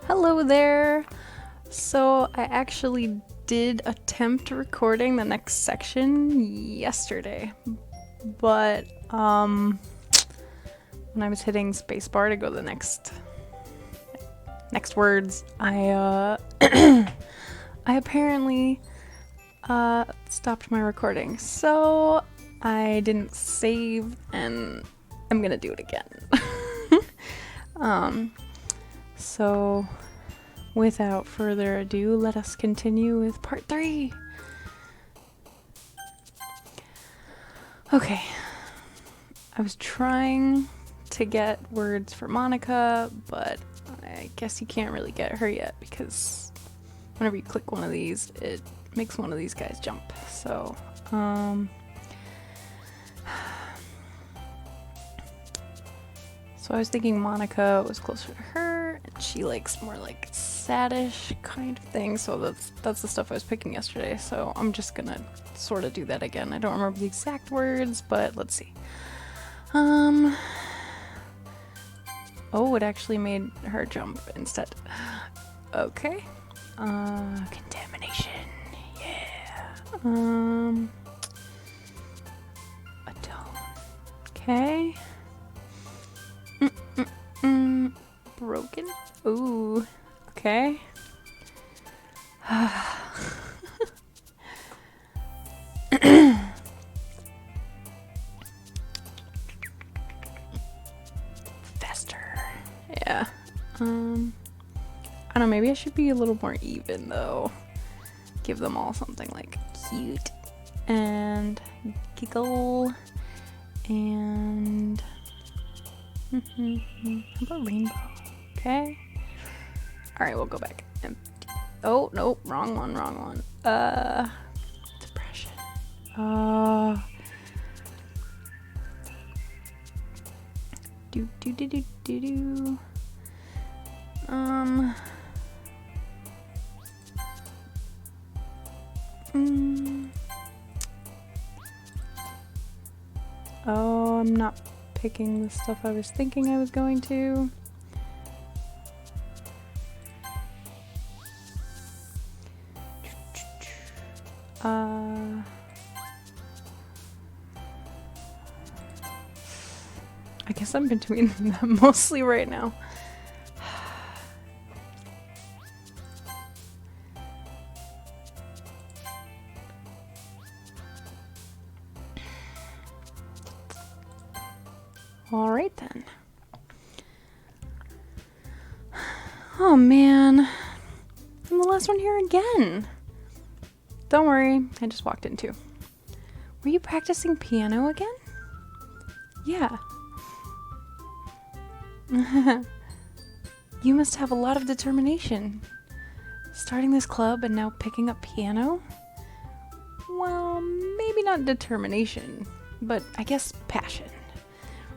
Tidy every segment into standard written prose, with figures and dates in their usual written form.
Hello there! So I actually did attempt recording the next section yesterday, but when I was hitting spacebar to go to the next words, I I apparently stopped my recording. So I didn't save and I'm gonna do it again. So without further ado, let us continue with part 3. Okay. I was trying to get words for Monica, but I guess you can't really get her yet because whenever you click one of these, it makes one of these guys jump. So, so I was thinking Monica was closer to her, and she likes more like saddish kind of thing. So that's the stuff I was picking yesterday. So I'm just gonna sort of do that again. I don't remember the exact words, but let's see. Oh, it actually made her jump instead. Okay. Contamination. Yeah. A tone. Okay. Broken. Ooh. Okay. Fester. Yeah. I don't know, maybe I should be a little more even though. Give them all something like cute and giggle and how about rainbow? Okay. Alright, we'll go back. Oh, nope, wrong one. Depression. Do. Oh, I'm not picking the stuff I was thinking I was going to. I guess I'm between them mostly right now. Alright then. Oh man. I'm the last one here again. Don't worry, I just walked in too. Were you practicing piano again? Yeah. You must have a lot of determination. Starting this club and now picking up piano? Well, maybe not determination, but I guess passion.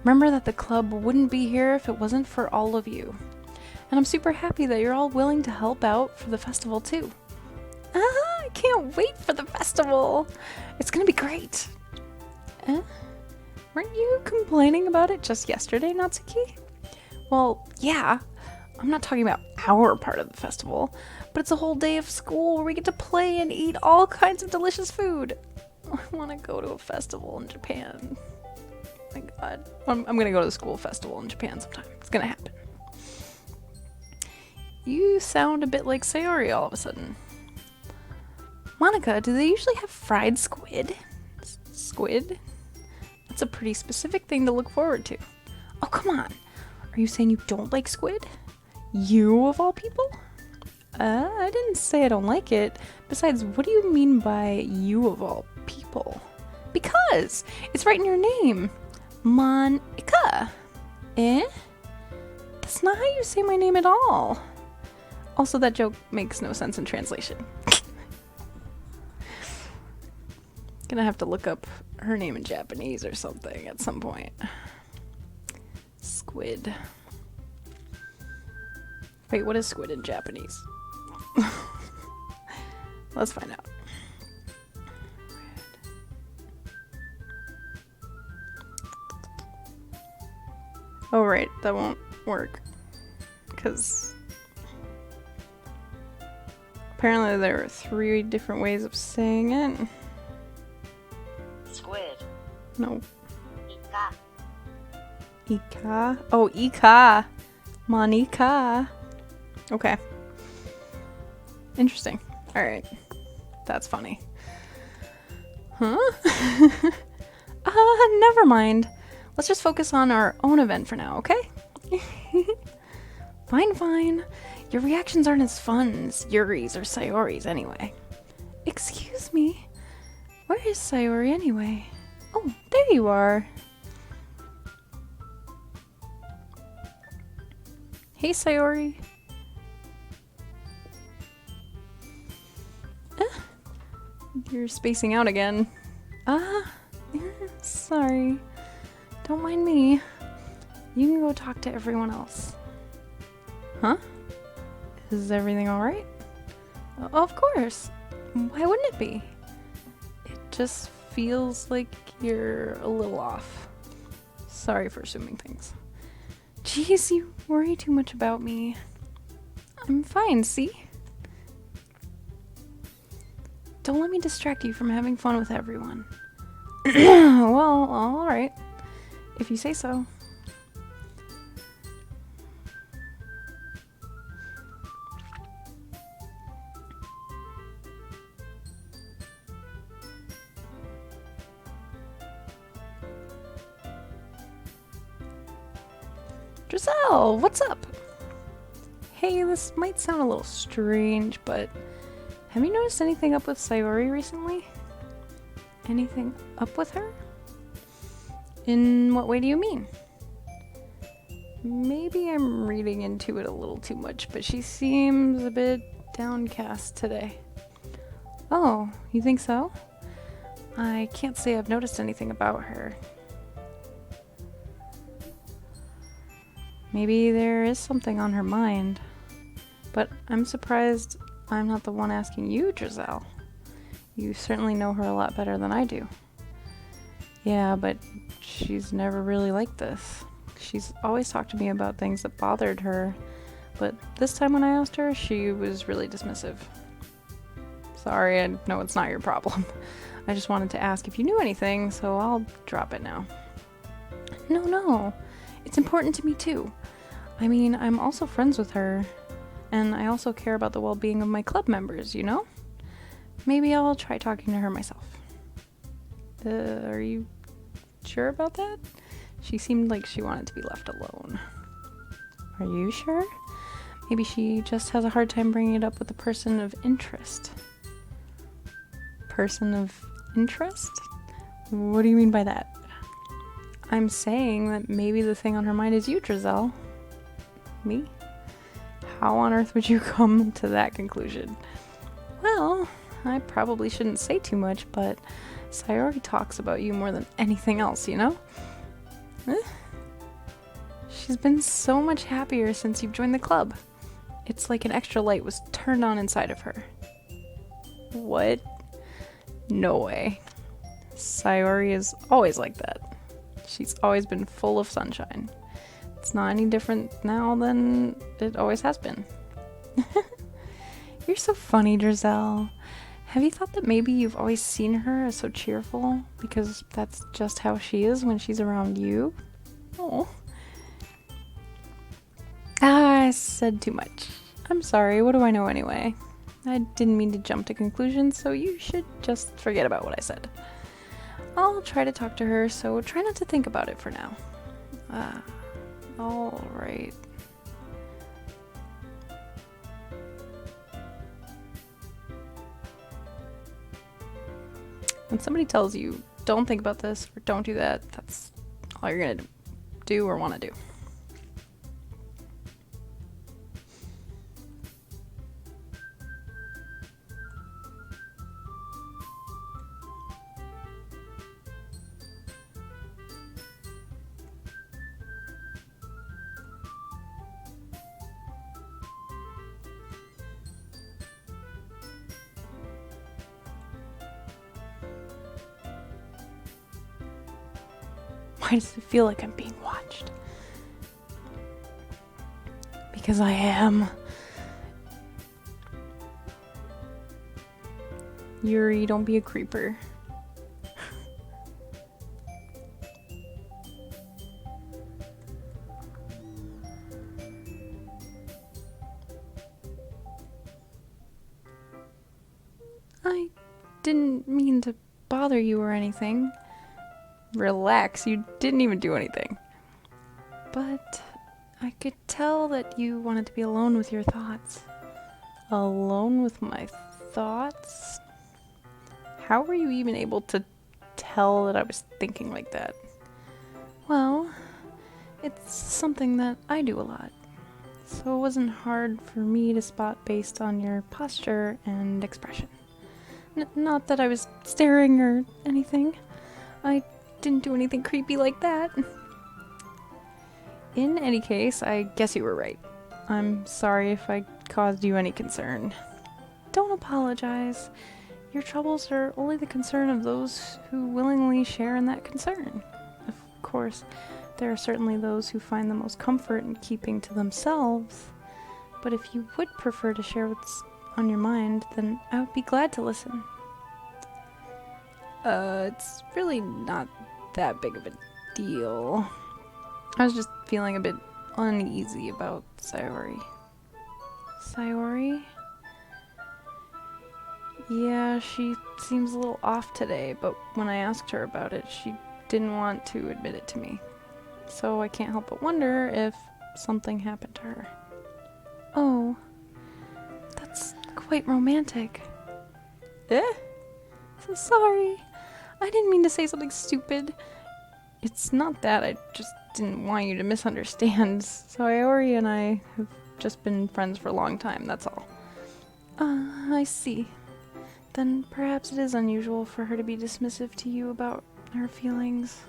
Remember that the club wouldn't be here if it wasn't for all of you. And I'm super happy that you're all willing to help out for the festival too. I can't wait for the festival. It's gonna be great. Weren't you complaining about it just yesterday, Natsuki? Well, yeah. I'm not talking about our part of the festival, but it's a whole day of school where we get to play and eat all kinds of delicious food. I want to go to a festival in Japan. My god. I'm gonna go to the school festival in Japan sometime. It's gonna happen. You sound a bit like Sayori all of a sudden. Monica, do they usually have fried squid? Squid? That's a pretty specific thing to look forward to. Oh, come on. Are you saying you don't like squid? You of all people? I didn't say I don't like it. Besides, what do you mean by you of all people? Because it's right in your name. Monica. Eh? That's not how you say my name at all. Also, that joke makes no sense in translation. Gonna have to look up her name in Japanese or something at some point. Squid. Wait, what is squid in Japanese? Let's find out. Oh right, that won't work. Because Apparently there are 3 different ways of saying it. Squid. No. Ika. Ika? Oh, Ika. Monica. Okay. Interesting. Alright. That's funny. Huh? Never mind. Let's just focus on our own event for now, okay? Fine. Your reactions aren't as fun as Yuri's or Sayori's anyway. Excuse me? Where is Sayori anyway? Oh, there you are. Hey, Sayori. You're spacing out again. Sorry. Don't mind me. You can go talk to everyone else. Huh? Is everything alright? Of course. Why wouldn't it be? It just feels like you're a little off. Sorry for assuming things. Jeez, you worry too much about me. I'm fine, see? Don't let me distract you from having fun with everyone. Well, alright. If you say so. Giselle, what's up? Hey, this might sound a little strange, but have you noticed anything up with Sayori recently? Anything up with her? In what way do you mean? Maybe I'm reading into it a little too much, but she seems a bit downcast today. Oh, you think so? I can't say I've noticed anything about her. Maybe there is something on her mind. But I'm surprised I'm not the one asking you, Giselle. You certainly know her a lot better than I do. Yeah, but she's never really like this. She's always talked to me about things that bothered her, but this time when I asked her, she was really dismissive. Sorry, I know it's not your problem. I just wanted to ask if you knew anything, so I'll drop it now. No. It's important to me too. I mean, I'm also friends with her, and I also care about the well-being of my club members, you know? Maybe I'll try talking to her myself. Are you sure about that? She seemed like she wanted to be left alone. Are you sure? Maybe she just has a hard time bringing it up with a person of interest. Person of interest? What do you mean by that? I'm saying that maybe the thing on her mind is you, Giselle. Me? How on earth would you come to that conclusion? Well, I probably shouldn't say too much, but Sayori talks about you more than anything else, you know? She's been so much happier since you've joined the club. It's like an extra light was turned on inside of her. What? No way. Sayori is always like that. She's always been full of sunshine. It's not any different now than it always has been. You're so funny, Giselle. Have you thought that maybe you've always seen her as so cheerful because that's just how she is when she's around you? Oh. I said too much. I'm sorry, what do I know anyway? I didn't mean to jump to conclusions, so you should just forget about what I said. I'll try to talk to her, so try not to think about it for now. Alright. When somebody tells you, don't think about this or don't do that, that's all you're gonna do or want to do. Why does it feel like I'm being watched? Because I am. Yuri, don't be a creeper. I didn't mean to bother you or anything. Relax, you didn't even do anything. But I could tell that you wanted to be alone with your thoughts. Alone with my thoughts? How were you even able to tell that I was thinking like that? Well, it's something that I do a lot. So it wasn't hard for me to spot based on your posture and expression. Not that I was staring or anything. I didn't do anything creepy like that. In any case, I guess you were right. I'm sorry if I caused you any concern. Don't apologize. Your troubles are only the concern of those who willingly share in that concern. Of course, there are certainly those who find the most comfort in keeping to themselves. But if you would prefer to share what's on your mind, then I would be glad to listen. It's really not that big of a deal. I was just feeling a bit uneasy about Sayori. Sayori? Yeah, she seems a little off today, but when I asked her about it, she didn't want to admit it to me. So I can't help but wonder if something happened to her. Oh, that's quite romantic. Eh? So sorry. I didn't mean to say something stupid. It's not that, I just didn't want you to misunderstand. Sayori and I have just been friends for a long time, that's all. I see. Then perhaps it is unusual for her to be dismissive to you about her feelings.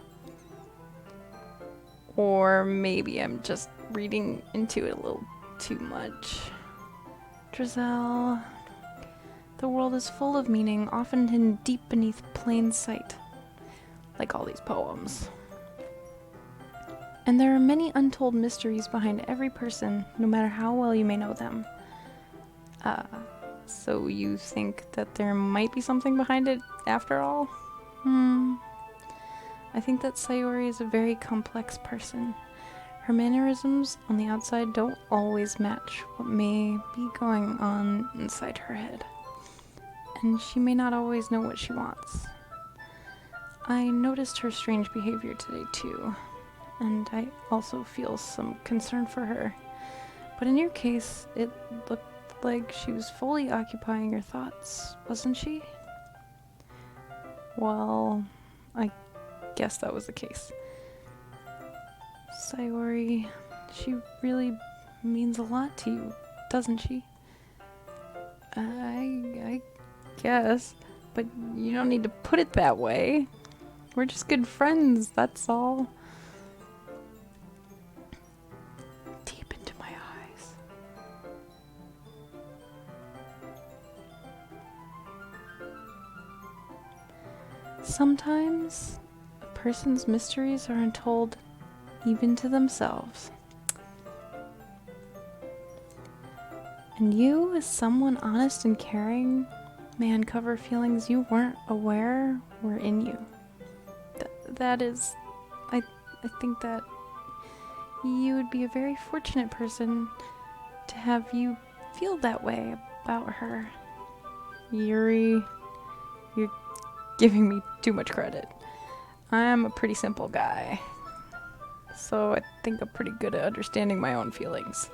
Or maybe I'm just reading into it a little too much. Drizel, the world is full of meaning, often hidden deep beneath plain sight. Like all these poems. And there are many untold mysteries behind every person, no matter how well you may know them. So you think that there might be something behind it after all? I think that Sayori is a very complex person. Her mannerisms on the outside don't always match what may be going on inside her head. And she may not always know what she wants. I noticed her strange behavior today too, and I also feel some concern for her. But in your case, it looked like she was fully occupying your thoughts, wasn't she? Well, I guess that was the case. Sayori, she really means a lot to you, doesn't she? I guess, but you don't need to put it that way. We're just good friends, that's all. Deep into my eyes. Sometimes a person's mysteries are untold even to themselves. And you, as someone honest and caring, may uncover feelings you weren't aware were in you. I think that you would be a very fortunate person to have you feel that way about her. Yuri, you're giving me too much credit. I'm a pretty simple guy, so I think I'm pretty good at understanding my own feelings.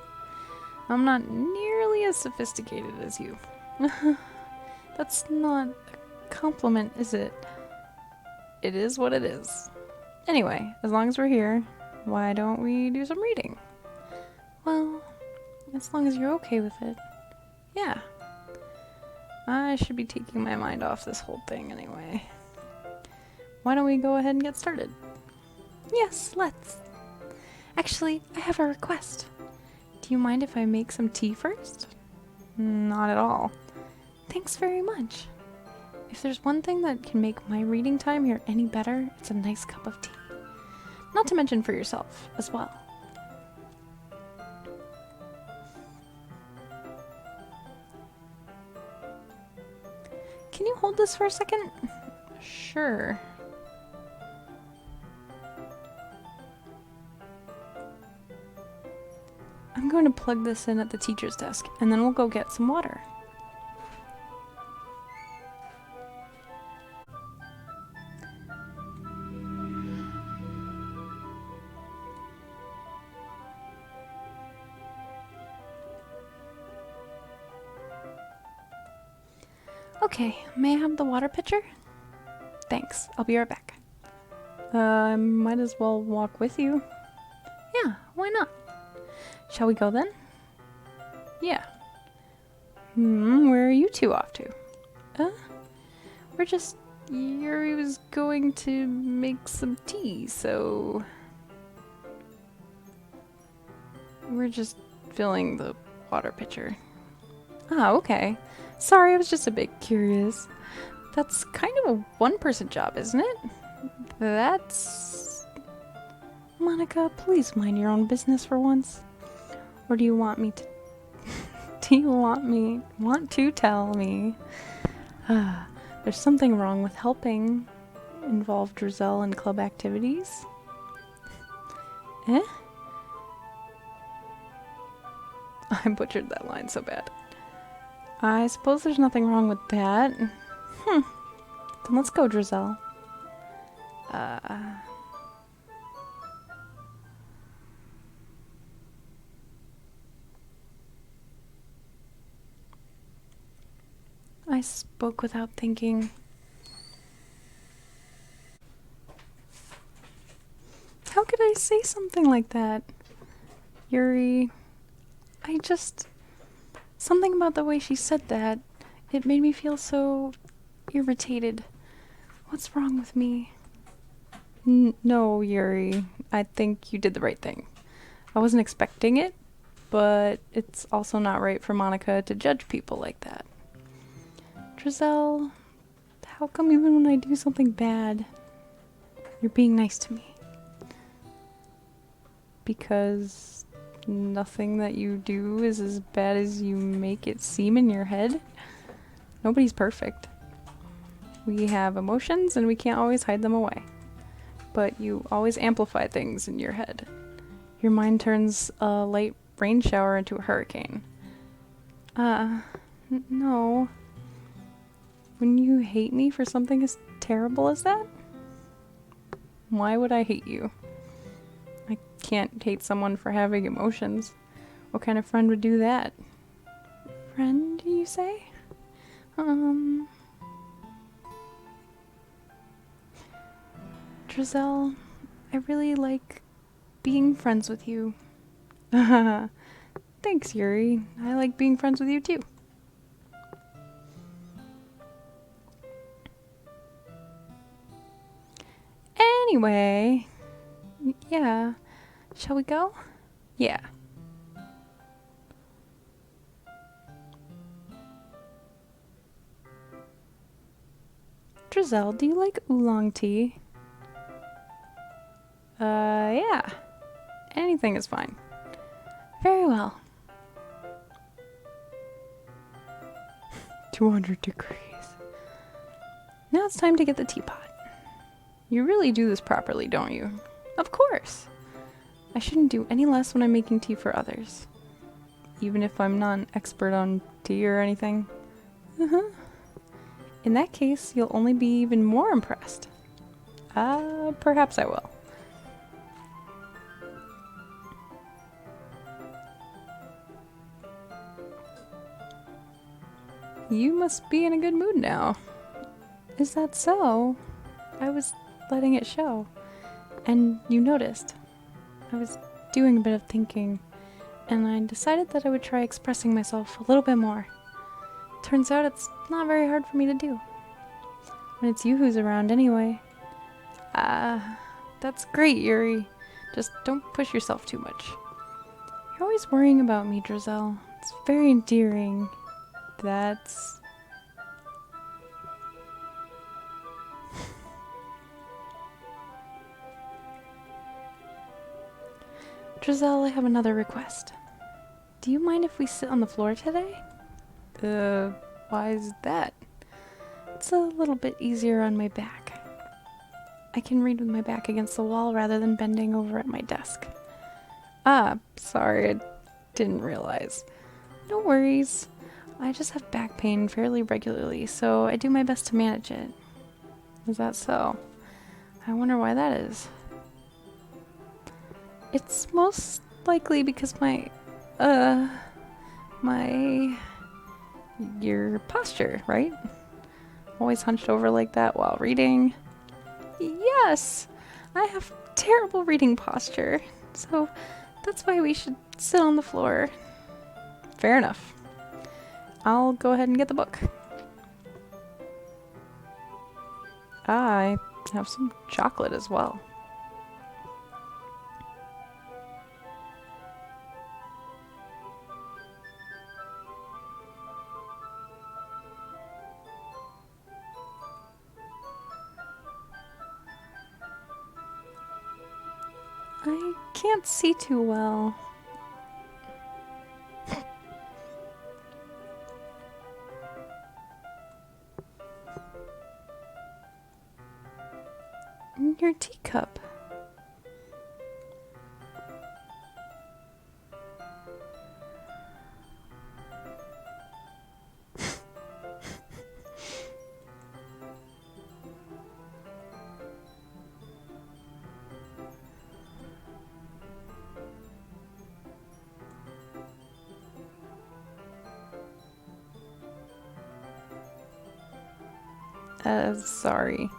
I'm not nearly as sophisticated as you. That's not a compliment, is it? It is what it is. Anyway, as long as we're here, why don't we do some reading? Well, as long as you're okay with it. Yeah. I should be taking my mind off this whole thing anyway. Why don't we go ahead and get started? Yes, let's. Actually, I have a request. Do you mind if I make some tea first? Not at all. Thanks very much. If there's one thing that can make my reading time here any better, it's a nice cup of tea. Not to mention for yourself as well. can you hold this for a second? Sure. I'm going to plug this in at the teacher's desk, and then we'll go get some water. Okay, may I have the water pitcher? Thanks, I'll be right back. I might as well walk with you. Yeah, why not? Shall we go then? Yeah. Where are you two off to? We're just... Yuri was going to make some tea, so... We're just filling the water pitcher. Ah, okay. Sorry, I was just a bit curious. That's kind of a one-person job, isn't it? That's... Monica, please mind your own business for once. Or do you want me to... do you want to tell me? There's something wrong with helping involve Drizel in club activities? Eh? I butchered that line so bad. I suppose there's nothing wrong with that. Then let's go, Drizel. I spoke without thinking. How could I say something like that? Yuri, something about the way she said that, it made me feel so irritated. What's wrong with me? No, Yuri, I think you did the right thing. I wasn't expecting it, but it's also not right for Monica to judge people like that. Drizel, how come even when I do something bad, you're being nice to me? Because nothing that you do is as bad as you make it seem in your head? Nobody's perfect. We have emotions and we can't always hide them away. But you always amplify things in your head. Your mind turns a light rain shower into a hurricane. No. When you hate me for something as terrible as that? Why would I hate you? I can't hate someone for having emotions. What kind of friend would do that? Friend, you say? Drizel, I really like being friends with you. Thanks, Yuri. I like being friends with you too. Anyway, yeah. Shall we go? Yeah. Drizel, do you like oolong tea? Yeah. Anything is fine. Very well. 200 degrees. Now it's time to get the teapot. You really do this properly, don't you? Of course. I shouldn't do any less when I'm making tea for others. Even if I'm not an expert on tea or anything. In that case, you'll only be even more impressed. Perhaps I will. You must be in a good mood now. Is that so? I was letting it show. And you noticed. I was doing a bit of thinking, and I decided that I would try expressing myself a little bit more. Turns out it's not very hard for me to do. When it's you who's around anyway. That's great, Yuri. Just don't push yourself too much. You're always worrying about me, Drizel. It's very endearing. That's... Drizel, I have another request. Do you mind if we sit on the floor today? Why is that? It's a little bit easier on my back. I can read with my back against the wall rather than bending over at my desk. Ah, sorry, I didn't realize. No worries. I just have back pain fairly regularly, so I do my best to manage it. Is that so? I wonder why that is. It's most likely because your posture, right? Always hunched over like that while reading. Yes! I have terrible reading posture, so that's why we should sit on the floor. Fair enough. I'll go ahead and get the book. I have some chocolate as well. I can't see too well. Your teacup. Sorry.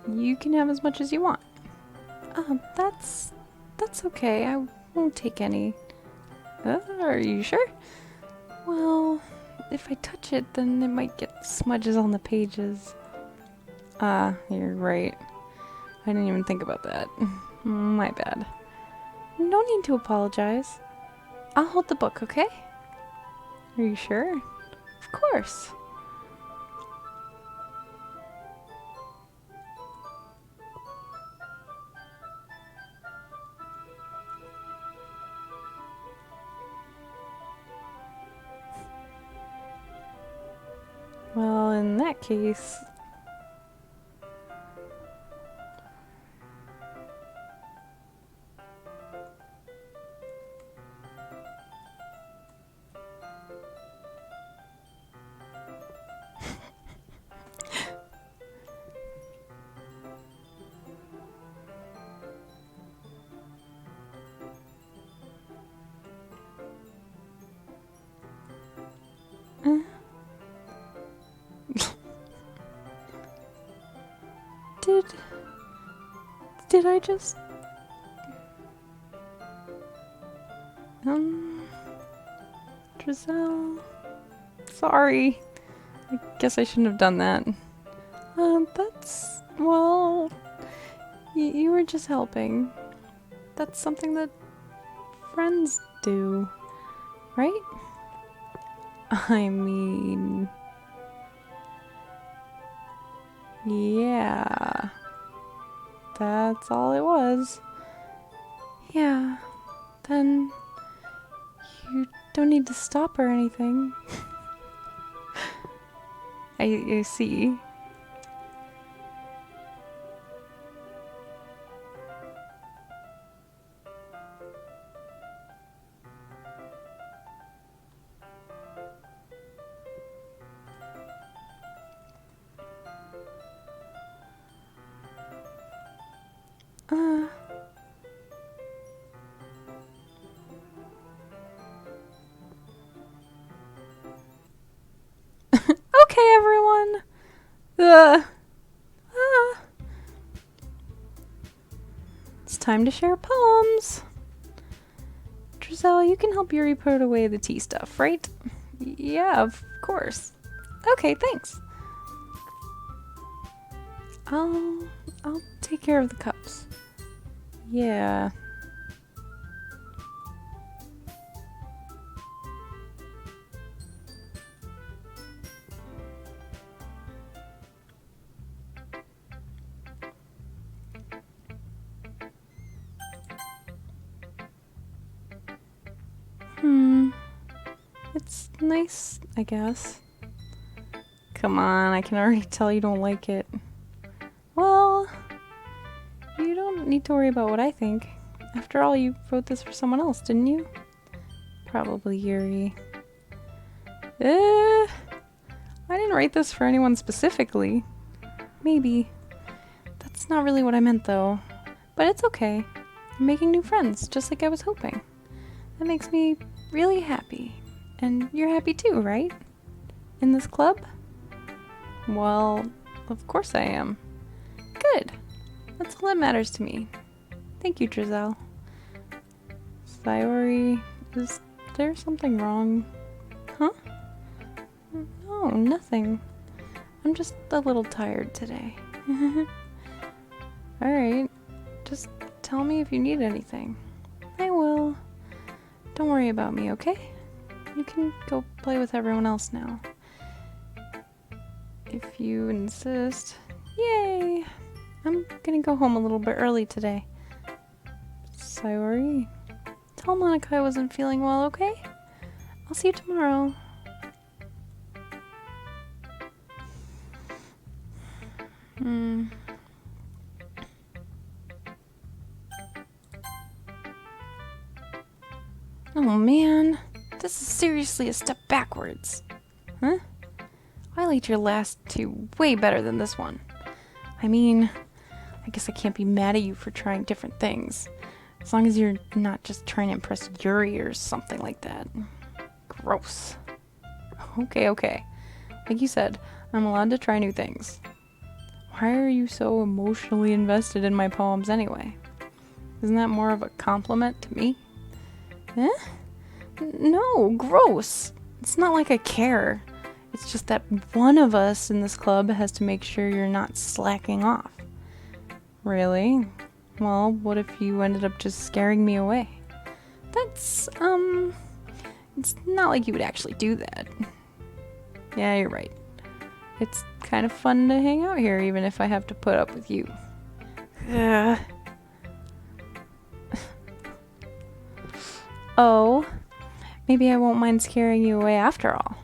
You can have as much as you want. That's okay. I won't take any. Are you sure? Well, if I touch it, then it might get smudges on the pages. You're right. I didn't even think about that. My bad. No need to apologize. I'll hold the book, okay? Are you sure? Of course. Well, in that case... Did I just... Giselle... Sorry. I guess I shouldn't have done that. That's... Well... You were just helping. That's something that friends do, right? I mean... Yeah... That's all it was. Yeah, then you don't need to stop or anything. I see. Okay, everyone. It's time to share poems. Giselle, you can help Yuri put away the tea stuff, right? Yeah, of course. Okay, thanks. I'll take care of the cups. Yeah. It's nice, I guess. Come on, I can already tell you don't like it. Well, you don't need to worry about what I think. After all, you wrote this for someone else, didn't you? Probably Yuri. I didn't write this for anyone specifically. Maybe. That's not really what I meant, though. But it's okay. I'm making new friends, just like I was hoping. That makes me really happy. And you're happy too, right? In this club? Well, of course I am. Good. That's all that matters to me. Thank you, Drizel. Sayori, is there something wrong? Huh? No, nothing. I'm just a little tired today. Alright, just tell me if you need anything. I will. Don't worry about me, okay? You can go play with everyone else now. If you insist. Yay! I'm gonna go home a little bit early today. Sayori, tell Monica I wasn't feeling well, okay? I'll see you tomorrow. Oh man, this is seriously a step backwards. Huh? I liked your last two way better than this one. I mean, I guess I can't be mad at you for trying different things. As long as you're not just trying to impress Yuri or something like that. Gross. Okay. Like you said, I'm allowed to try new things. Why are you so emotionally invested in my poems anyway? Isn't that more of a compliment to me? Eh? No, gross. It's not like I care. It's just that one of us in this club has to make sure you're not slacking off. Really? Well, what if you ended up just scaring me away? That's, it's not like you would actually do that. Yeah, you're right. It's kind of fun to hang out here, even if I have to put up with you. Ugh. Oh, maybe I won't mind scaring you away after all.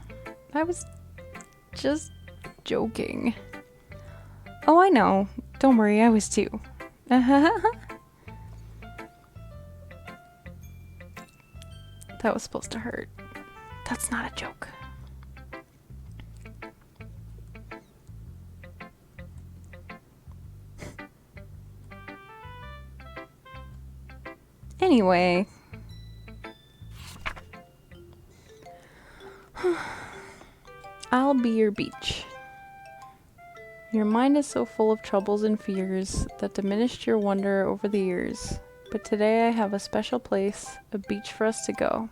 I was just joking. Oh, I know. Don't worry, I was too. That was supposed to hurt. That's not a joke. Anyway. I'll be your beach. Your mind is so full of troubles and fears that diminished your wonder over the years. But today I have a special place, a beach for us to go.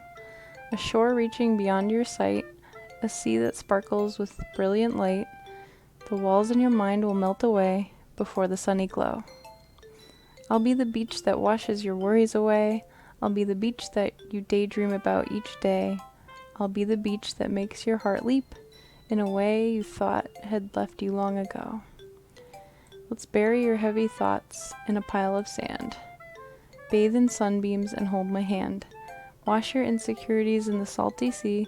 A shore reaching beyond your sight, a sea that sparkles with brilliant light. The walls in your mind will melt away before the sunny glow. I'll be the beach that washes your worries away. I'll be the beach that you daydream about each day. I'll be the beach that makes your heart leap in a way you thought had left you long ago. Let's bury your heavy thoughts in a pile of sand. Bathe in sunbeams and hold my hand. Wash your insecurities in the salty sea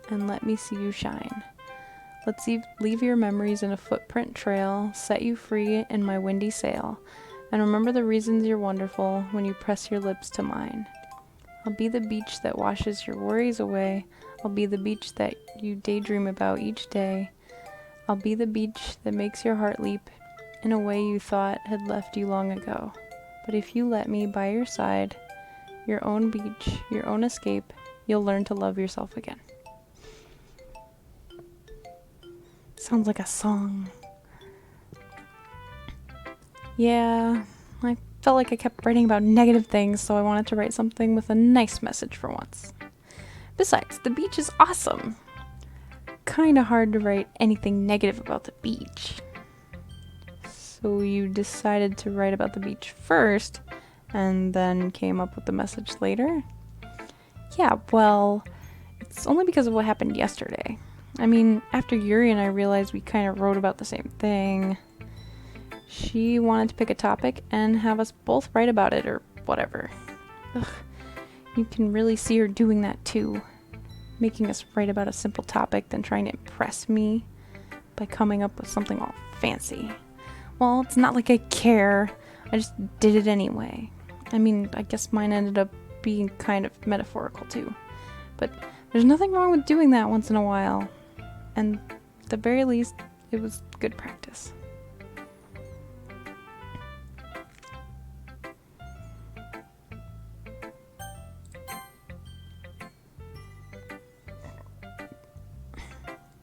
and let me see you shine. Let's leave your memories in a footprint trail, set you free in my windy sail, and remember the reasons you're wonderful when you press your lips to mine. I'll be the beach that washes your worries away. I'll be the beach that you daydream about each day. I'll be the beach that makes your heart leap in a way you thought had left you long ago. But if you let me by your side, your own beach, your own escape, you'll learn to love yourself again. Sounds like a song. Yeah, I felt like I kept writing about negative things, so I wanted to write something with a nice message for once. Besides, the beach is awesome. Kinda hard to write anything negative about the beach. So you decided to write about the beach first, and then came up with the message later? Yeah, well, it's only because of what happened yesterday. I mean, after Yuri and I realized we kind of wrote about the same thing, she wanted to pick a topic and have us both write about it or whatever. Ugh, you can really see her doing that too. making us write about a simple topic than trying to impress me by coming up with something all fancy. Well, it's not like I care. I just did it anyway. I mean, I guess mine ended up being kind of metaphorical too. But there's nothing wrong with doing that once in a while. And at the very least, it was good practice.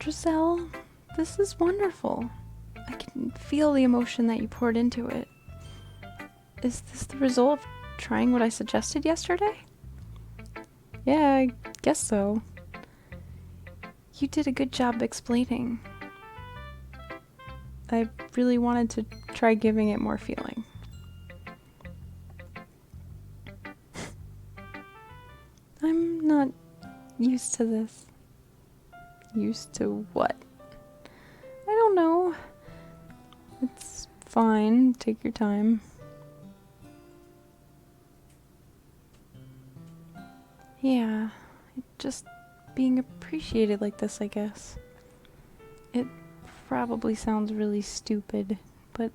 Giselle, this is wonderful. I can feel the emotion that you poured into it. Is this the result of trying what I suggested yesterday? Yeah, I guess so. You did a good job explaining. I really wanted to try giving it more feeling. I'm not used to this. Used to what? I don't know. It's fine. Take your time. Yeah, just being appreciated like this, I guess. It probably sounds really stupid, but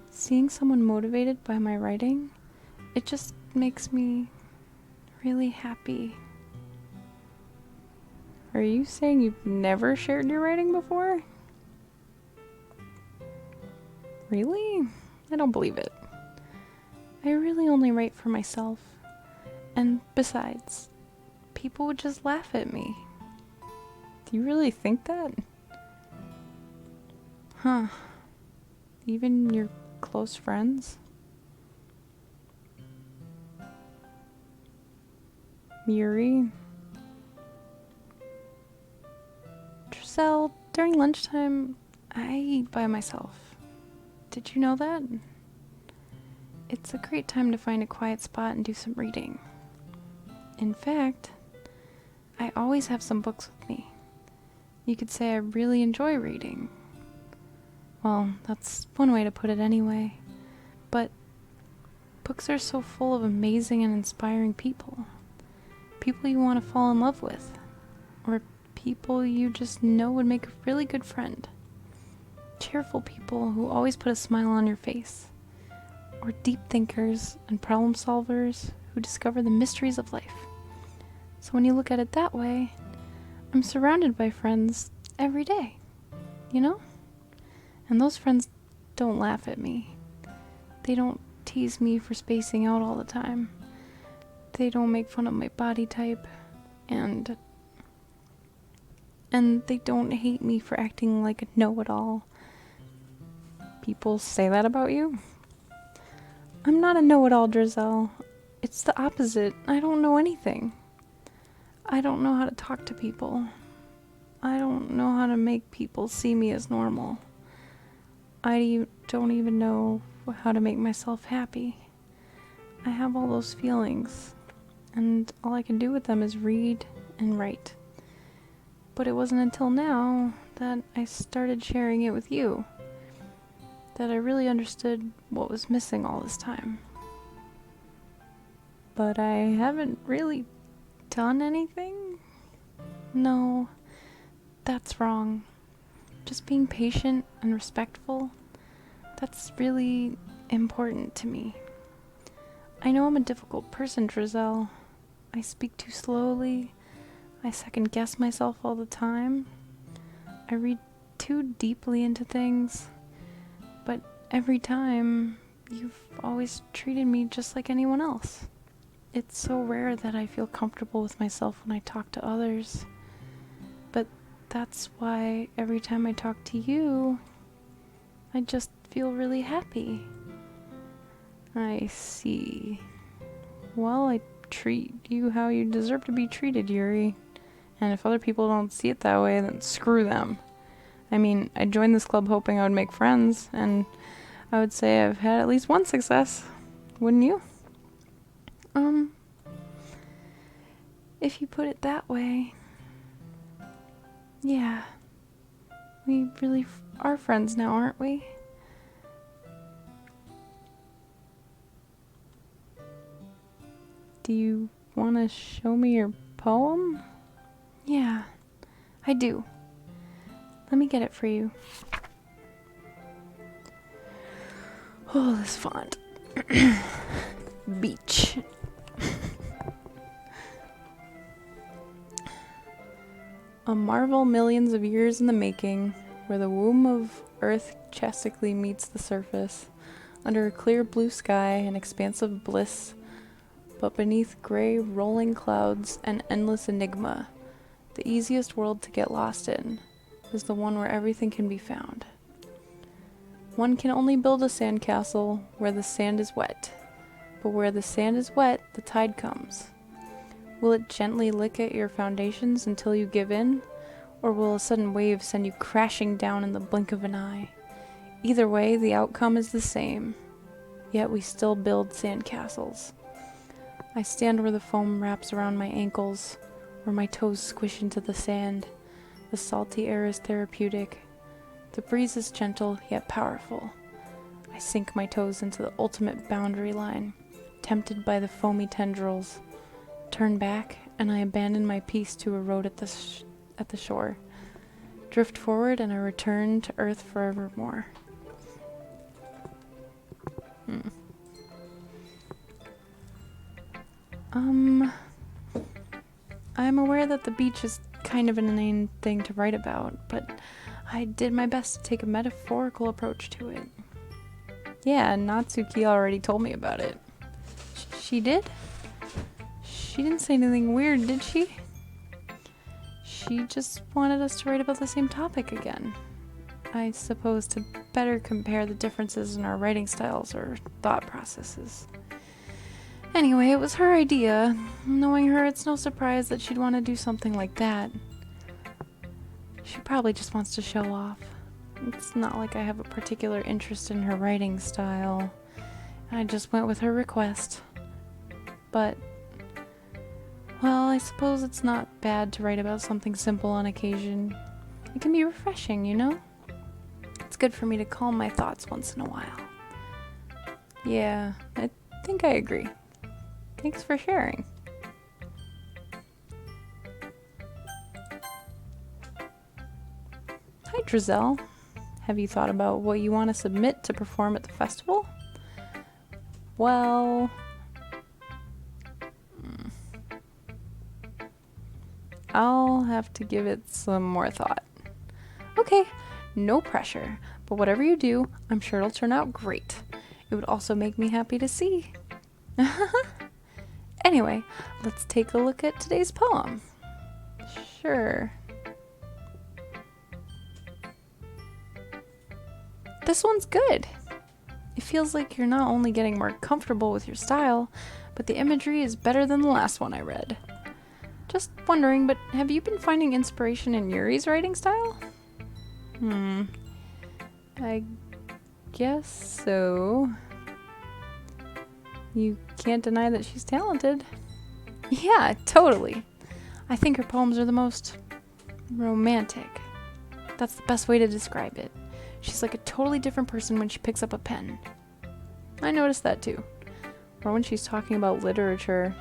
seeing someone motivated by my writing, it just makes me really happy. Are you saying you've never shared your writing before? Really? I don't believe it. I really only write for myself. And besides, people would just laugh at me. Do you really think that? Huh. Even your close friends? Yuri? Giselle, during lunchtime, I eat by myself. Did you know that? It's a great time to find a quiet spot and do some reading. In fact, I always have some books with me. You could say I really enjoy reading. Well, that's one way to put it anyway. But books are so full of amazing and inspiring people. People you want to fall in love with. Or people you just know would make a really good friend. Cheerful people who always put a smile on your face. Or deep thinkers and problem solvers who discover the mysteries of life. So when you look at it that way, I'm surrounded by friends every day, you know? And those friends don't laugh at me. They don't tease me for spacing out all the time. They don't make fun of my body type. And they don't hate me for acting like a know-it-all. People say that about you? I'm not a know-it-all, Giselle. It's the opposite. I don't know anything. I don't know how to talk to people. I don't know how to make people see me as normal. I don't even know how to make myself happy. I have all those feelings, and all I can do with them is read and write. But it wasn't until now that I started sharing it with you that I really understood what was missing all this time. But I haven't really done anything? No, that's wrong. Just being patient and respectful, that's really important to me. I know I'm a difficult person, Giselle. I speak too slowly. I second guess myself all the time. I read too deeply into things. But every time, you've always treated me just like anyone else. It's so rare that I feel comfortable with myself when I talk to others. But that's why every time I talk to you, I just feel really happy. I see. Well, I treat you how you deserve to be treated, Yuri. And if other people don't see it that way, then screw them. I mean, I joined this club hoping I would make friends, and I would say I've had at least one success. Wouldn't you? If you put it that way, yeah. We really are friends now, aren't we? Do you want to show me your poem? Yeah, I do. Let me get it for you. Oh, this font. Beach. A marvel millions of years in the making, where the womb of Earth chastically meets the surface, under a clear blue sky and expansive bliss, but beneath gray rolling clouds and endless enigma, the easiest world to get lost in is the one where everything can be found. One can only build a sandcastle where the sand is wet, but where the sand is wet, the tide comes. Will it gently lick at your foundations until you give in, or will a sudden wave send you crashing down in the blink of an eye? Either way, the outcome is the same, yet we still build sandcastles. I stand where the foam wraps around my ankles, where my toes squish into the sand. The salty air is therapeutic. The breeze is gentle, yet powerful. I sink my toes into the ultimate boundary line, tempted by the foamy tendrils. Turn back, and I abandon my peace to erode at the shore. Drift forward, and I return to Earth forevermore. I'm aware that the beach is kind of an inane thing to write about, but I did my best to take a metaphorical approach to it. Yeah, Natsuki already told me about it. She did? She didn't say anything weird, did she? She just wanted us to write about the same topic again. I suppose to better compare the differences in our writing styles or thought processes. Anyway, it was her idea. Knowing her, it's no surprise that she'd want to do something like that. She probably just wants to show off. It's not like I have a particular interest in her writing style. I just went with her request. But, well, I suppose it's not bad to write about something simple on occasion. It can be refreshing, you know? It's good for me to calm my thoughts once in a while. Yeah, I think I agree. Thanks for sharing. Hi, Drizel. Have you thought about what you want to submit to perform at the festival? Well, I'll have to give it some more thought. Okay, no pressure, but whatever you do, I'm sure it'll turn out great. It would also make me happy to see. Anyway, let's take a look at today's poem. Sure. This one's good. It feels like you're not only getting more comfortable with your style, but the imagery is better than the last one I read. Just wondering, but have you been finding inspiration in Yuri's writing style? I guess so. You can't deny that she's talented. Yeah, totally. I think her poems are the most romantic. That's the best way to describe it. She's like a totally different person when she picks up a pen. I noticed that too. Or when she's talking about literature,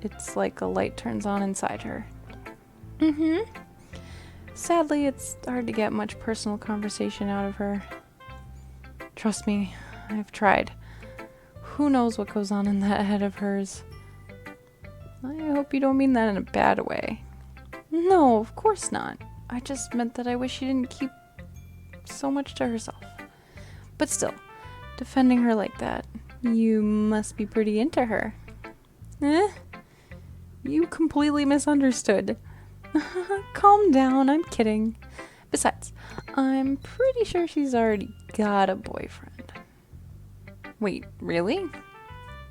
it's like a light turns on inside her. Sadly, it's hard to get much personal conversation out of her. Trust me, I've tried. Who knows what goes on in that head of hers? I hope you don't mean that in a bad way. No, of course not. I just meant that I wish she didn't keep so much to herself. But still, defending her like that, you must be pretty into her. You completely misunderstood. Calm down, I'm kidding. Besides, I'm pretty sure she's already got a boyfriend. Wait, really?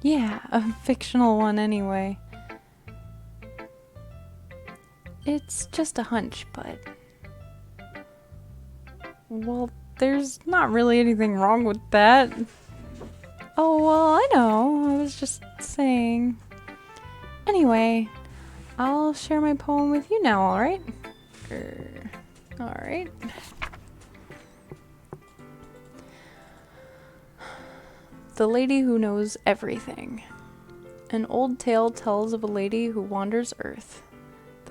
Yeah, a fictional one anyway. It's just a hunch, but... Well, there's not really anything wrong with that. Oh, well, I know. I was just saying. Anyway, I'll share my poem with you now, alright? Alright. The Lady Who Knows Everything. An old tale tells of a lady who wanders Earth.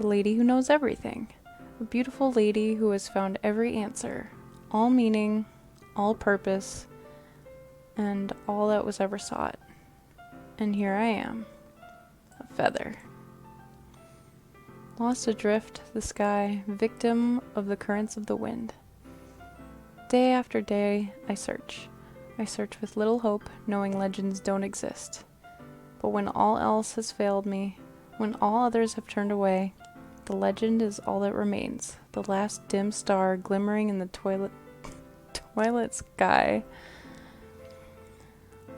the lady who knows everything. A beautiful lady who has found every answer, all meaning, all purpose, and all that was ever sought. And here I am, a feather. Lost adrift, the sky, victim of the currents of the wind. Day after day, I search. I search with little hope, knowing legends don't exist. But when all else has failed me, when all others have turned away, the legend is all that remains, the last dim star glimmering in the twilight sky.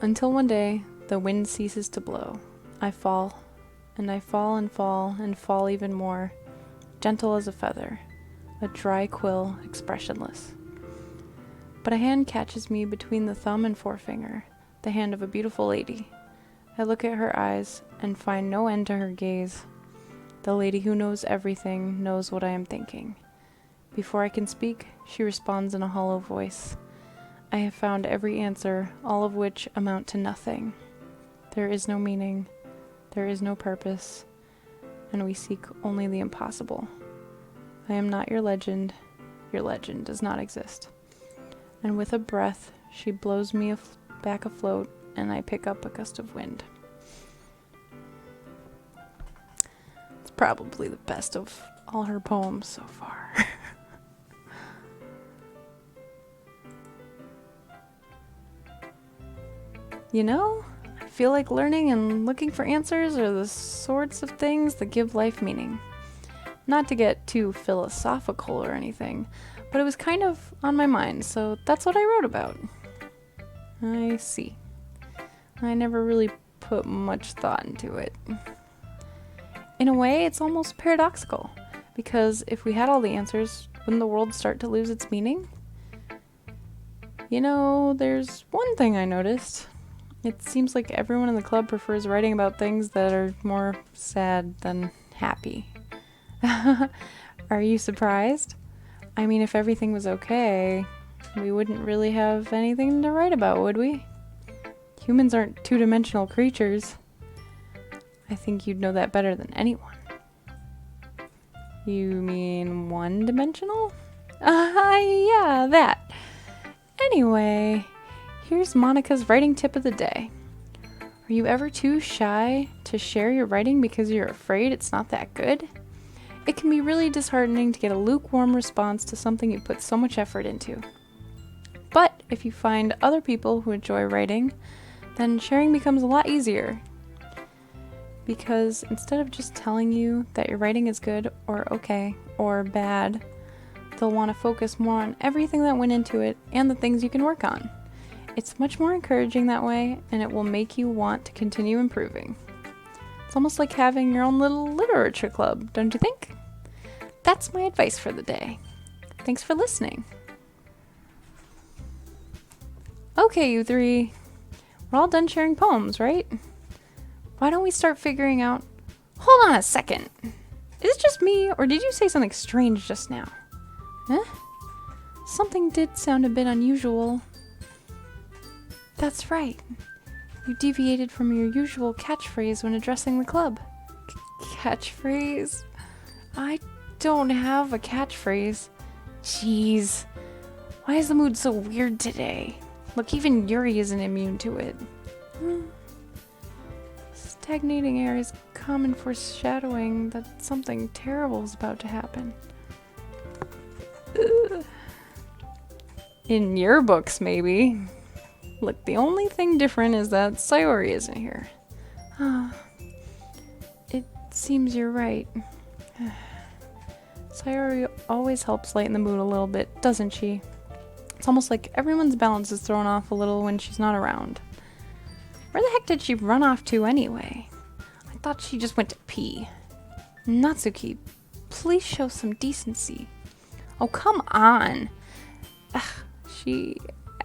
Until one day, the wind ceases to blow. I fall, and I fall and fall and fall even more, gentle as a feather, a dry quill, expressionless. But a hand catches me between the thumb and forefinger, the hand of a beautiful lady. I look at her eyes and find no end to her gaze. The lady who knows everything knows what I am thinking. Before I can speak, she responds in a hollow voice. I have found every answer, all of which amount to nothing. There is no meaning, there is no purpose, and we seek only the impossible. I am not your legend does not exist. And with a breath, she blows me back afloat, and I pick up a gust of wind. It's probably the best of all her poems so far. You know, I feel like learning and looking for answers are the sorts of things that give life meaning. Not to get too philosophical or anything, but it was kind of on my mind, so that's what I wrote about. I see. I never really put much thought into it. In a way, it's almost paradoxical, because if we had all the answers, wouldn't the world start to lose its meaning? You know, there's one thing I noticed. It seems like everyone in the club prefers writing about things that are more sad than happy. Are you surprised? I mean, if everything was okay, we wouldn't really have anything to write about, would we? Humans aren't two-dimensional creatures. I think you'd know that better than anyone. You mean one-dimensional? Yeah, that. Anyway, here's Monica's writing tip of the day. Are you ever too shy to share your writing because you're afraid it's not that good? It can be really disheartening to get a lukewarm response to something you put so much effort into. But if you find other people who enjoy writing, then sharing becomes a lot easier. Because instead of just telling you that your writing is good or okay or bad, they'll want to focus more on everything that went into it and the things you can work on. It's much more encouraging that way, and it will make you want to continue improving. It's almost like having your own little literature club, don't you think? That's my advice for the day. Thanks for listening. Okay, you three. We're all done sharing poems, right? Why don't we start figuring out... Hold on a second. Is it just me, or did you say something strange just now? Huh? Something did sound a bit unusual. That's right. You deviated from your usual catchphrase when addressing the club. Catchphrase? I don't have a catchphrase. Jeez. Why is the mood so weird today? Look, even Yuri isn't immune to it. Stagnating air is common foreshadowing that something terrible is about to happen. Ugh. In your books, maybe. Look, the only thing different is that Sayori isn't here. It seems you're right. Sayori always helps lighten the mood a little bit, doesn't she? It's almost like everyone's balance is thrown off a little when she's not around. Where the heck did she run off to anyway? I thought she just went to pee. Natsuki, please show some decency. Oh, come on. Ugh, she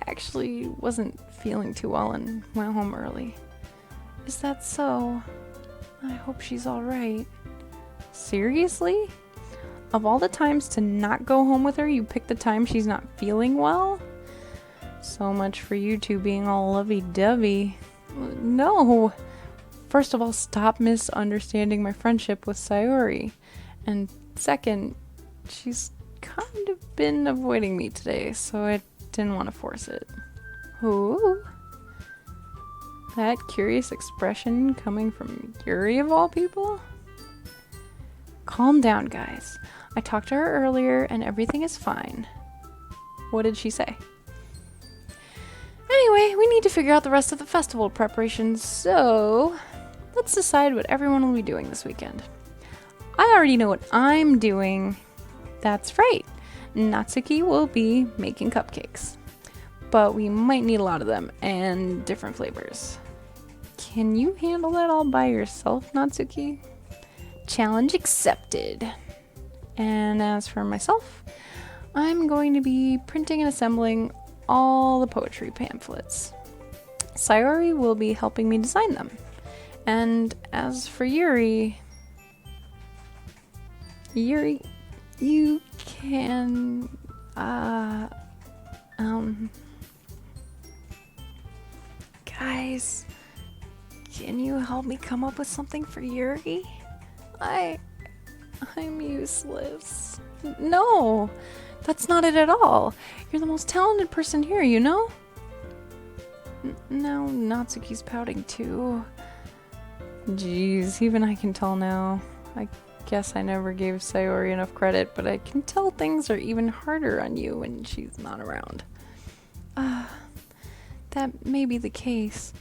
actually wasn't feeling too well and went home early. Is that so? I hope she's alright. Seriously? Of all the times to not go home with her, you picked the time she's not feeling well? So much for you two being all lovey-dovey. No! First of all, stop misunderstanding my friendship with Sayori. And second, she's kind of been avoiding me today, so I didn't want to force it. Ooh. That curious expression coming from Yuri of all people? Calm down, guys. I talked to her earlier and everything is fine. What did she say? Anyway, we need to figure out the rest of the festival preparations, so let's decide what everyone will be doing this weekend. I already know what I'm doing. That's right. Natsuki will be making cupcakes. But we might need a lot of them and different flavors. Can you handle that all by yourself, Natsuki? Challenge accepted. And as for myself, I'm going to be printing and assembling all the poetry pamphlets. Sayori will be helping me design them. And as for Yuri, you can, guys, can you help me come up with something for Yuri? I'm useless. No, that's not it at all. You're the most talented person here, you know? Now Natsuki's pouting too. Jeez, even I can tell now. I guess I never gave Sayori enough credit, but I can tell things are even harder on you when she's not around. That may be the case,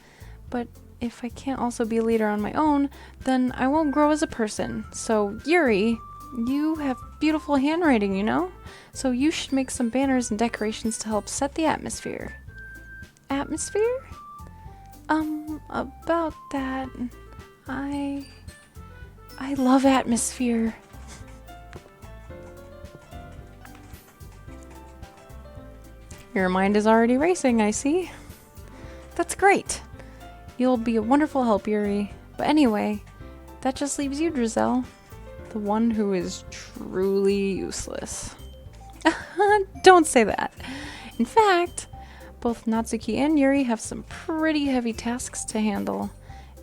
but if I can't also be a leader on my own, then I won't grow as a person. So, Yuri, you have beautiful handwriting, you know? So you should make some banners and decorations to help set the atmosphere. Atmosphere? About that, I love atmosphere. Your mind is already racing, I see. That's great. You'll be a wonderful help, Yuri. But anyway, that just leaves you, Drizel. The one who is truly useless. Don't say that. In fact, both Natsuki and Yuri have some pretty heavy tasks to handle.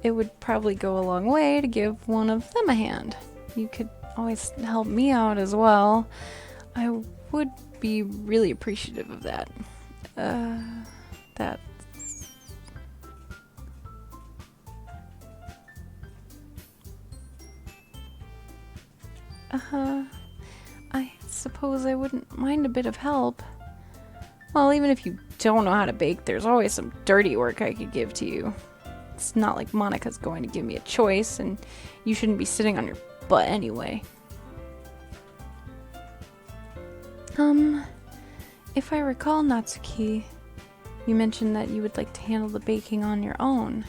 It would probably go a long way to give one of them a hand. You could always help me out as well. I would be really appreciative of that. I suppose I wouldn't mind a bit of help. Well, even if you don't know how to bake, there's always some dirty work I could give to you. It's not like Monika's going to give me a choice, and you shouldn't be sitting on your butt anyway. If I recall, Natsuki, you mentioned that you would like to handle the baking on your own.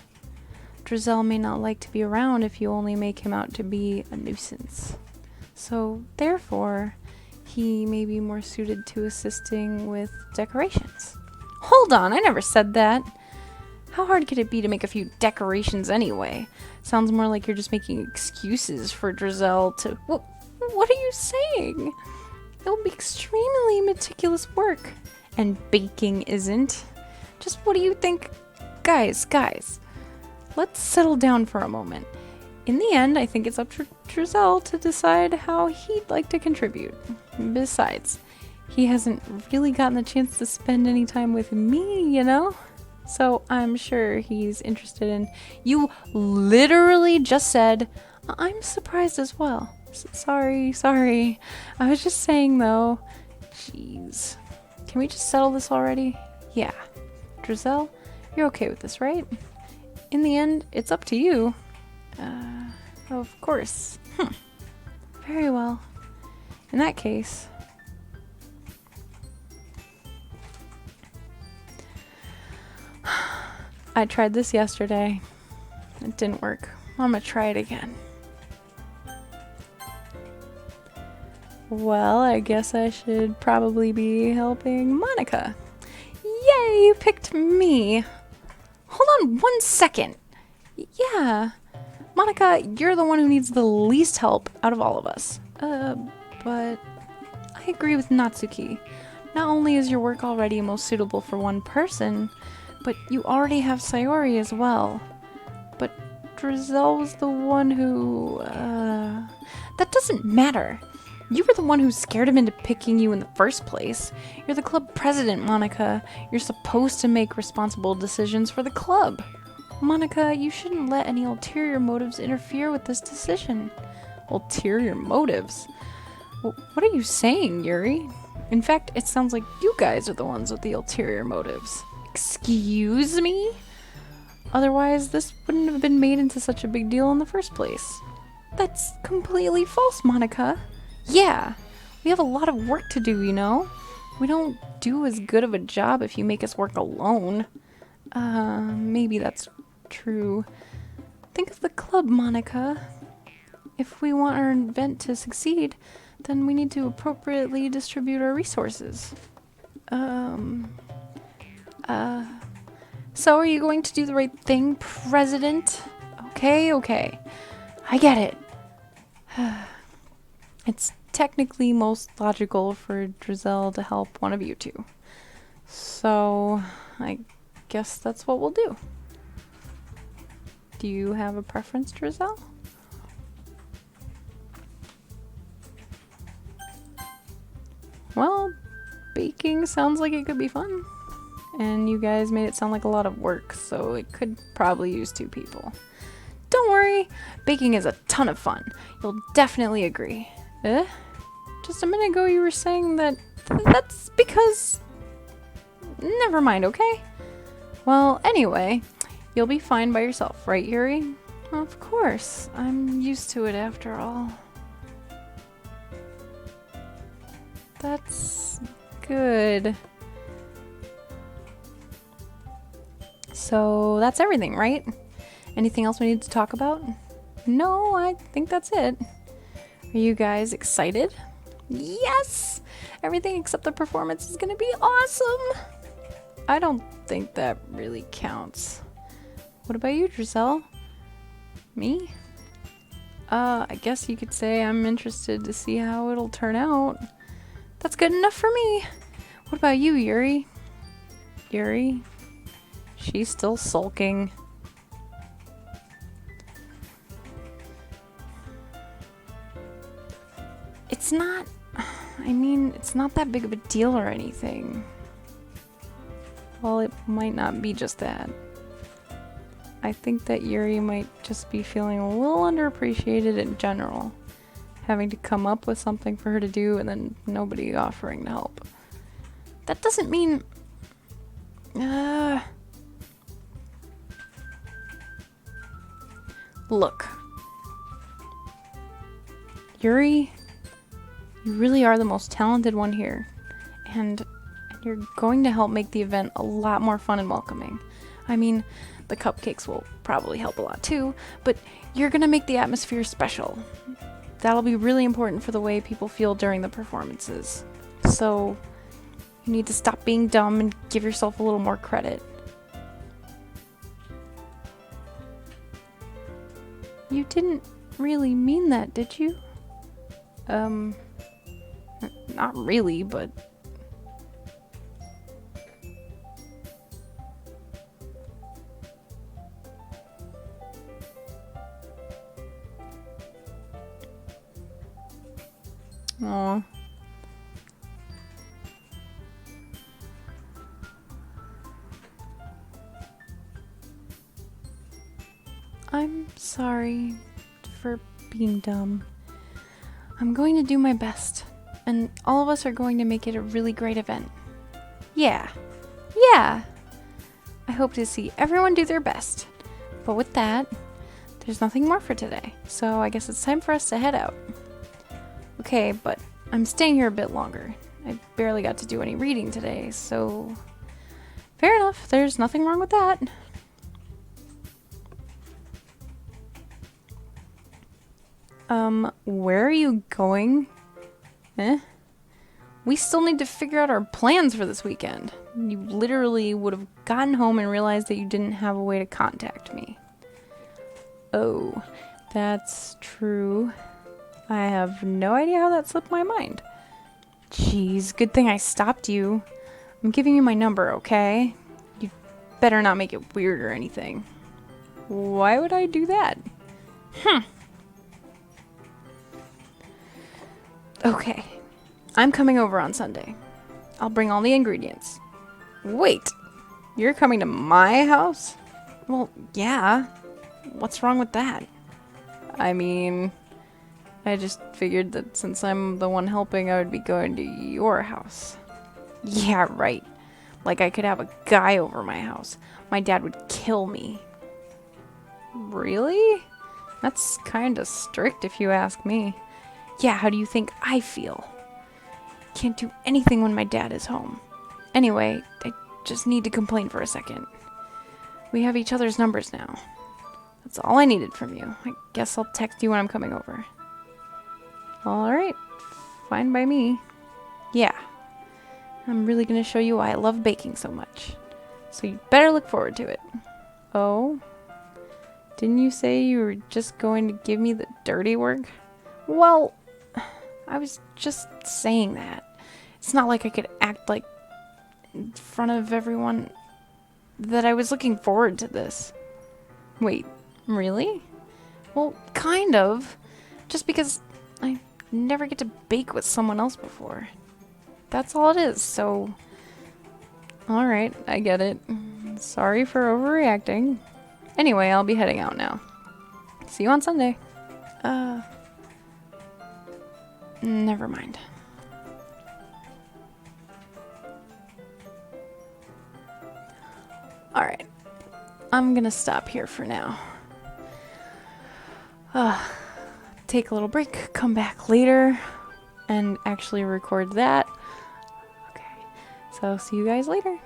Drizel may not like to be around if you only make him out to be a nuisance. So, therefore, he may be more suited to assisting with decorations. Hold on, I never said that. How hard could it be to make a few decorations anyway? Sounds more like you're just making excuses for Drizel to... What are you saying? It'll be extremely meticulous work. And baking isn't. Just what do you think? Guys, let's settle down for a moment. In the end, I think it's up to Drizel to decide how he'd like to contribute. Besides, he hasn't really gotten the chance to spend any time with me, you know? So I'm sure he's interested in... You literally just said, I'm surprised as well. Sorry. I was just saying though. Jeez. Can we just settle this already? Yeah. Drizel, you're okay with this, right? In the end, it's up to you. Of course. Very well. In that case... I tried this yesterday. It didn't work. I'm gonna try it again. Well, I guess I should probably be helping Monika. Yay, you picked me. Hold on 1 second. Yeah. Monika, you're the one who needs the least help out of all of us. But I agree with Natsuki. Not only is your work already most suitable for one person, but you already have Sayori as well. But Drizel was the one who, That doesn't matter. You were the one who scared him into picking you in the first place. You're the club president, Monica. You're supposed to make responsible decisions for the club. Monica, you shouldn't let any ulterior motives interfere with this decision. Ulterior motives? What are you saying, Yuri? In fact, it sounds like you guys are the ones with the ulterior motives. Excuse me? Otherwise, this wouldn't have been made into such a big deal in the first place. That's completely false, Monica. Yeah, we have a lot of work to do, you know? We don't do as good of a job if you make us work alone. Maybe that's true. Think of the club, Monica. If we want our event to succeed, then we need to appropriately distribute our resources. So are you going to do the right thing, President? Okay. I get it. It's technically most logical for Drizel to help one of you two. So, I guess that's what we'll do. Do you have a preference, Drizel? Well, baking sounds like it could be fun. And you guys made it sound like a lot of work, so it could probably use 2 people. Don't worry, baking is a ton of fun. You'll definitely agree. Just a minute ago you were saying that that's because... Never mind, okay? Well, anyway, you'll be fine by yourself, right, Yuri? Of course, I'm used to it after all. That's good. So that's everything, right? Anything else we need to talk about? No, I think that's it. Are you guys excited? Yes! Everything except the performance is gonna be awesome! I don't think that really counts. What about you, Drizel? Me? I guess you could say I'm interested to see how it'll turn out. That's good enough for me. What about you, Yuri? Yuri? She's still sulking. It's not... I mean, it's not that big of a deal or anything. Well, it might not be just that. I think that Yuri might just be feeling a little underappreciated in general. Having to come up with something for her to do and then nobody offering to help. That doesn't mean... Look. Yuri, you really are the most talented one here. And you're going to help make the event a lot more fun and welcoming. I mean, the cupcakes will probably help a lot too, but you're gonna make the atmosphere special. That'll be really important for the way people feel during the performances. So, you need to stop being dumb and give yourself a little more credit. You didn't really mean that, did you? Not really, but... Aw. I'm sorry for being dumb. I'm going to do my best, and all of us are going to make it a really great event. Yeah. I hope to see everyone do their best. But with that, there's nothing more for today, so I guess it's time for us to head out. Okay, but I'm staying here a bit longer. I barely got to do any reading today, so... Fair enough, there's nothing wrong with that. Where are you going? We still need to figure out our plans for this weekend. You literally would have gotten home and realized that you didn't have a way to contact me. Oh, that's true. I have no idea how that slipped my mind. Jeez, good thing I stopped you. I'm giving you my number, okay? You better not make it weird or anything. Why would I do that? Okay. I'm coming over on Sunday. I'll bring all the ingredients. Wait. You're coming to my house? Well, yeah. What's wrong with that? I mean, I just figured that since I'm the one helping, I would be going to your house. Yeah, right. Like I could have a guy over my house. My dad would kill me. Really? That's kinda strict if you ask me. Yeah, how do you think I feel? Can't do anything when my dad is home. Anyway, I just need to complain for a second. We have each other's numbers now. That's all I needed from you. I guess I'll text you when I'm coming over. Alright, fine by me. Yeah, I'm really gonna show you why I love baking so much. So you better look forward to it. Oh? Didn't you say you were just going to give me the dirty work? Well, I was just saying that. It's not like I could act like in front of everyone that I was looking forward to this. Wait, really? Well, kind of. Just because I never get to bake with someone else before. That's all it is, so... Alright, I get it. Sorry for overreacting. Anyway, I'll be heading out now. See you on Sunday. Never mind. Alright. I'm gonna stop here for now. Take a little break, come back later, and actually record that. Okay. So, see you guys later.